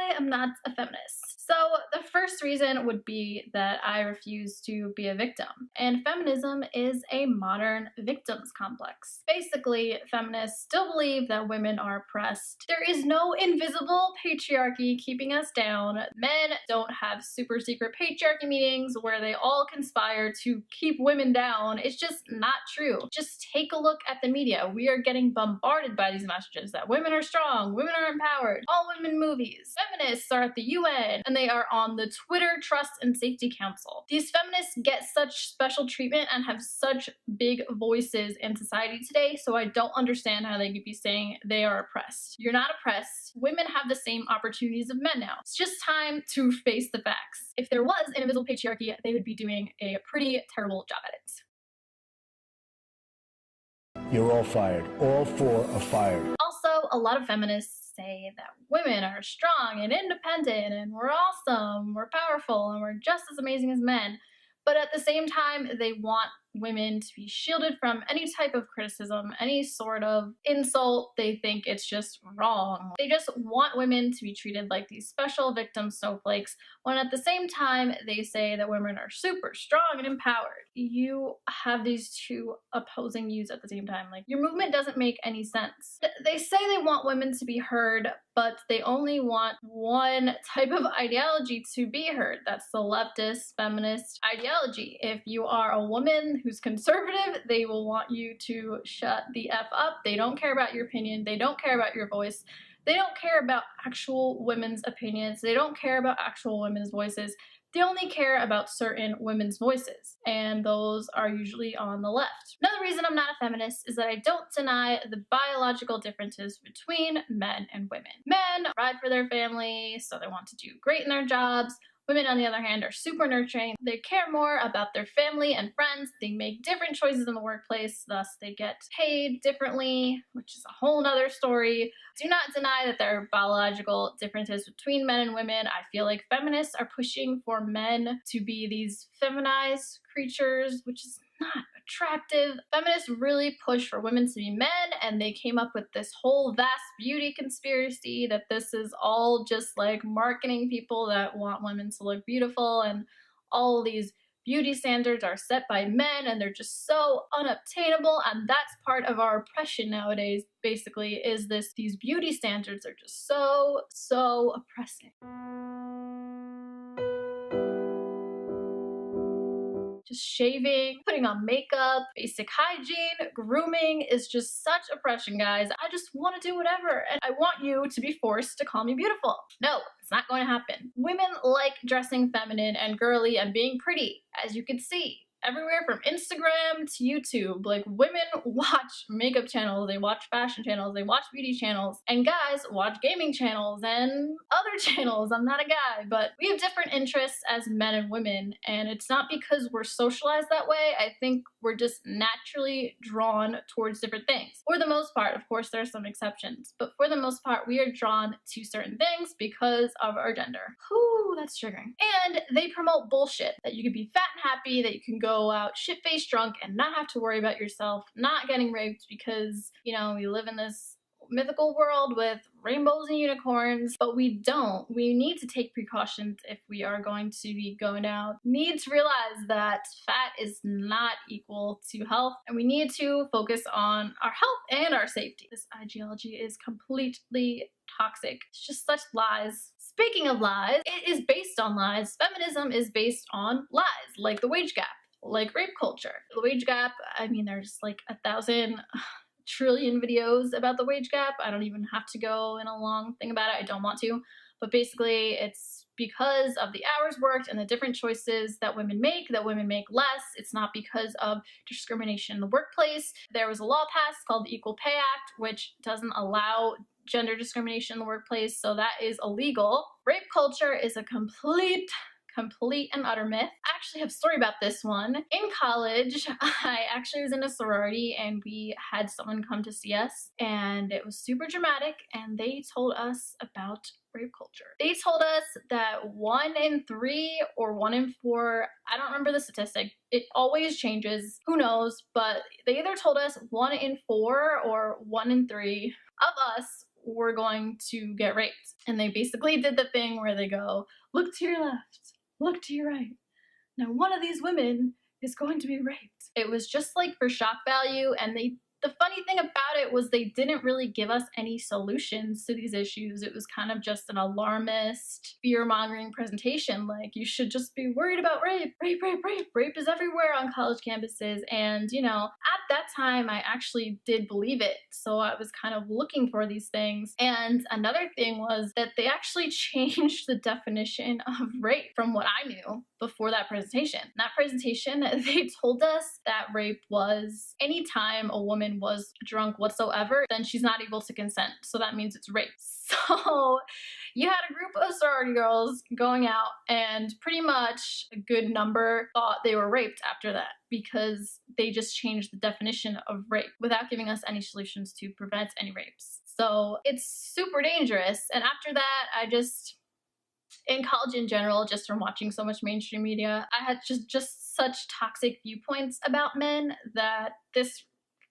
I am not a feminist. So the first reason would be that I refuse to be a victim. And feminism is a modern victims complex. Basically, feminists still believe that women are oppressed. There is no invisible patriarchy keeping us down. Men don't have super secret patriarchy meetings where they all conspire to keep women down. It's just not true. Just take a look at the media. We are getting bombarded by these messages that women are strong, women are empowered, all women movies. Feminists are at the UN and they are on the Twitter Trust and Safety Council. These feminists get such special treatment and have such big voices in society today, so I don't understand how they could be saying they are oppressed. You're not oppressed. Women have the same opportunities of men now. It's just time to face the facts. If there was an invisible patriarchy, they would be doing a pretty terrible job at it. You're all fired. All four are fired. Also, a lot of feminists say that women are strong and independent and we're awesome, we're powerful, and we're just as amazing as men. But at the same time, they want women to be shielded from any type of criticism, any sort of insult. They think it's just wrong. They just want women to be treated like these special victim snowflakes, when at the same time, they say that women are super strong and empowered. You have these two opposing views at the same time. Like, your movement doesn't make any sense. They say they want women to be heard, but they only want one type of ideology to be heard. That's the leftist feminist ideology. If you are a woman who's conservative, they will want you to shut the F up. They don't care about your opinion. They don't care about your voice. They don't care about actual women's opinions. They don't care about actual women's voices. They only care about certain women's voices, and those are usually on the left. Another reason I'm not a feminist is that I don't deny the biological differences between men and women. Men provide for their family, so they want to do great in their jobs. Women, on the other hand, are super nurturing. They care more about their family and friends. They make different choices in the workplace, thus they get paid differently, which is a whole nother story. Do not deny that there are biological differences between men and women. I feel like feminists are pushing for men to be these feminized creatures, which is not attractive. Feminists really push for women to be men, and they came up with this whole vast beauty conspiracy that this is all just like marketing people that want women to look beautiful, and all these beauty standards are set by men and they're just so unobtainable, and that's part of our oppression nowadays, basically, is these beauty standards are just so oppressing. Just shaving, putting on makeup, basic hygiene, grooming is just such oppression, guys. I just want to do whatever, and I want you to be forced to call me beautiful. No, it's not going to happen. Women like dressing feminine and girly and being pretty, as you can see. Everywhere from Instagram to YouTube, like, women watch makeup channels, they watch fashion channels, they watch beauty channels, and guys watch gaming channels and other channels. I'm not a guy, but we have different interests as men and women, and it's not because we're socialized that way. I think we're just naturally drawn towards different things. For the most part, of course, there are some exceptions, but for the most part, we are drawn to certain things because of our gender. Whew, that's triggering. And they promote bullshit, that you can be fat and happy, that you can go out shit-faced drunk and not have to worry about yourself not getting raped because, you know, we live in this mythical world with rainbows and unicorns, but we don't. We need to take precautions if we are going to be going out. We need to realize that fat is not equal to health, and we need to focus on our health and our safety. This ideology is completely toxic. It's just such lies. Speaking of lies, it is based on lies. Feminism is based on lies, like the wage gap, like rape culture. The wage gap, I mean, there's like 1,000 trillion videos about the wage gap. I don't even have to go in a long thing about it. I don't want to. But basically, it's because of the hours worked and the different choices that women make less. It's not because of discrimination in the workplace. There was a law passed called the Equal Pay Act, which doesn't allow gender discrimination in the workplace, so that is illegal. Rape culture is a complete and utter myth. I actually have a story about this one. In college, I actually was in a sorority and we had someone come to see us, and it was super dramatic, and they told us about rape culture. They told us that 1 in 3 or 1 in 4, I don't remember the statistic, it always changes, who knows, but they either told us 1 in 4 or 1 in 3 of us were going to get raped. And they basically did the thing where they go, look to your left, look to your right. Now one of these women is going to be raped. It was just like for shock value, and the funny thing about it was they didn't really give us any solutions to these issues. It was kind of just an alarmist, fear-mongering presentation, like you should just be worried about rape. Rape, rape, rape. Rape is everywhere on college campuses. And, you know, at that time, I actually did believe it. So I was kind of looking for these things. And another thing was that they actually changed the definition of rape from what I knew before that presentation. In that presentation, they told us that rape was anytime a woman was drunk whatsoever, then she's not able to consent. So that means it's rape. So you had a group of sorority girls going out, and pretty much a good number thought they were raped after that, because they just changed the definition of rape without giving us any solutions to prevent any rapes. So it's super dangerous. And after that, in college in general, just from watching so much mainstream media, I had just such toxic viewpoints about men that this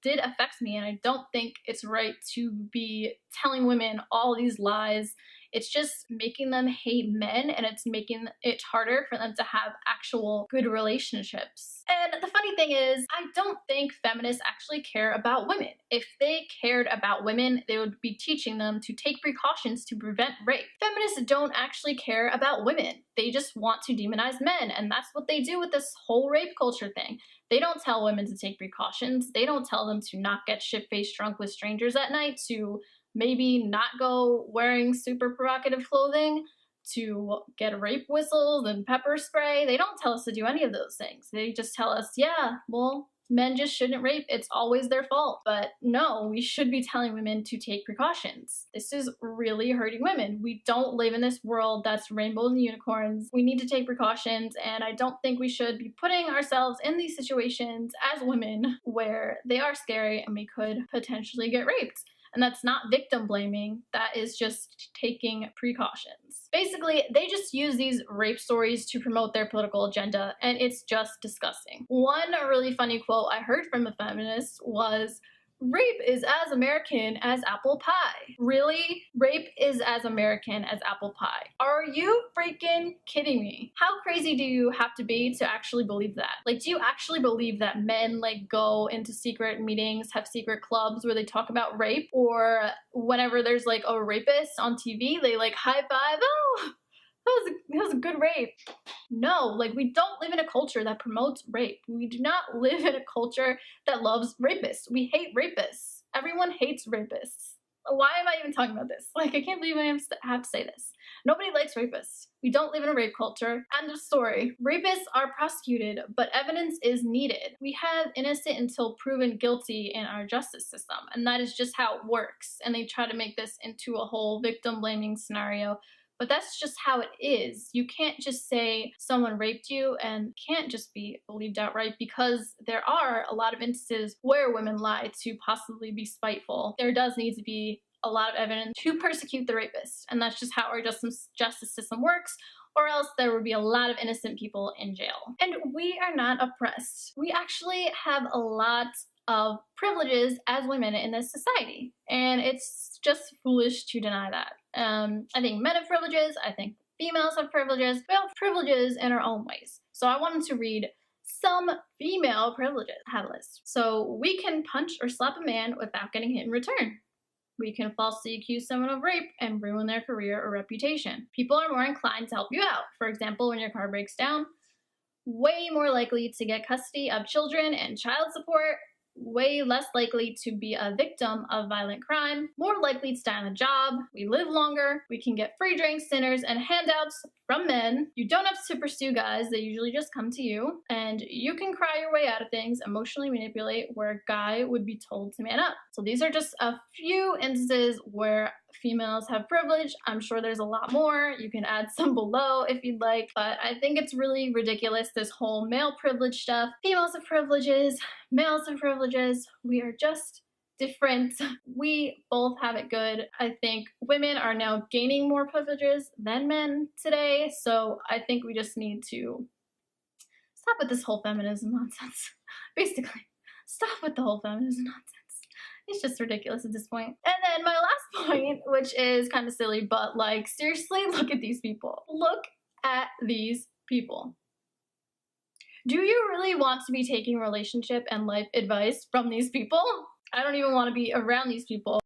did affect me, and I don't think it's right to be telling women all these lies. It's just making them hate men, and it's making it harder for them to have actual good relationships. And the funny thing is, I don't think feminists actually care about women. If they cared about women, they would be teaching them to take precautions to prevent rape. Feminists don't actually care about women. They just want to demonize men, and that's what they do with this whole rape culture thing. They don't tell women to take precautions. They don't tell them to not get shit-faced drunk with strangers at night, to maybe not go wearing super provocative clothing, to get rape whistles and pepper spray. They don't tell us to do any of those things. They just tell us, yeah, well, men just shouldn't rape. It's always their fault. But no, we should be telling women to take precautions. This is really hurting women. We don't live in this world that's rainbows and unicorns. We need to take precautions, and I don't think we should be putting ourselves in these situations as women where they are scary and we could potentially get raped. And that's not victim blaming, that is just taking precautions. Basically, they just use these rape stories to promote their political agenda, and it's just disgusting. One really funny quote I heard from a feminist was, rape is as American as apple pie. Really? Rape is as American as apple pie. Are you freaking kidding me? How crazy do you have to be to actually believe that? Like, do you actually believe that men like go into secret meetings, have secret clubs where they talk about rape? Or whenever there's like a rapist on TV, they like high five, oh, that was a good rape. No, like, we don't live in a culture that promotes rape. We do not live in a culture that loves rapists. We hate rapists. Everyone hates rapists. Why am I even talking about this? Like, I can't believe I have to say this. Nobody likes rapists. We don't live in a rape culture. End of story. Rapists are prosecuted, but evidence is needed. We have innocent until proven guilty in our justice system, and that is just how it works. And they try to make this into a whole victim blaming scenario. But that's just how it is. You can't just say someone raped you and can't just be believed outright, because there are a lot of instances where women lie to possibly be spiteful. There does need to be a lot of evidence to persecute the rapist, and that's just how our justice system works, or else there would be a lot of innocent people in jail. And we are not oppressed. We actually have a lot of privileges as women in this society, and it's just foolish to deny that. I think men have privileges, I think females have privileges. We have privileges in our own ways. So I wanted to read some female privileges. I have a list. So we can punch or slap a man without getting hit in return. We can falsely accuse someone of rape and ruin their career or reputation. People are more inclined to help you out. For example, when your car breaks down, way more likely to get custody of children and child support, way less likely to be a victim of violent crime, more likely to stay on a job, we live longer, we can get free drinks, dinners, and handouts from men. You don't have to pursue guys, they usually just come to you, and you can cry your way out of things, emotionally manipulate, where a guy would be told to man up. So these are just a few instances where females have privilege. I'm sure there's a lot more. You can add some below if you'd like, but I think it's really ridiculous, this whole male privilege stuff. Females have privileges, males have privileges. We are just different. We both have it good. I think women are now gaining more privileges than men today, so I think we just need to stop with this whole feminism nonsense. Basically, stop with the whole feminism nonsense. It's just ridiculous at this point. And then my last point, which is kind of silly, but like, seriously, look at these people. Look at these people. Do you really want to be taking relationship and life advice from these people? I don't even want to be around these people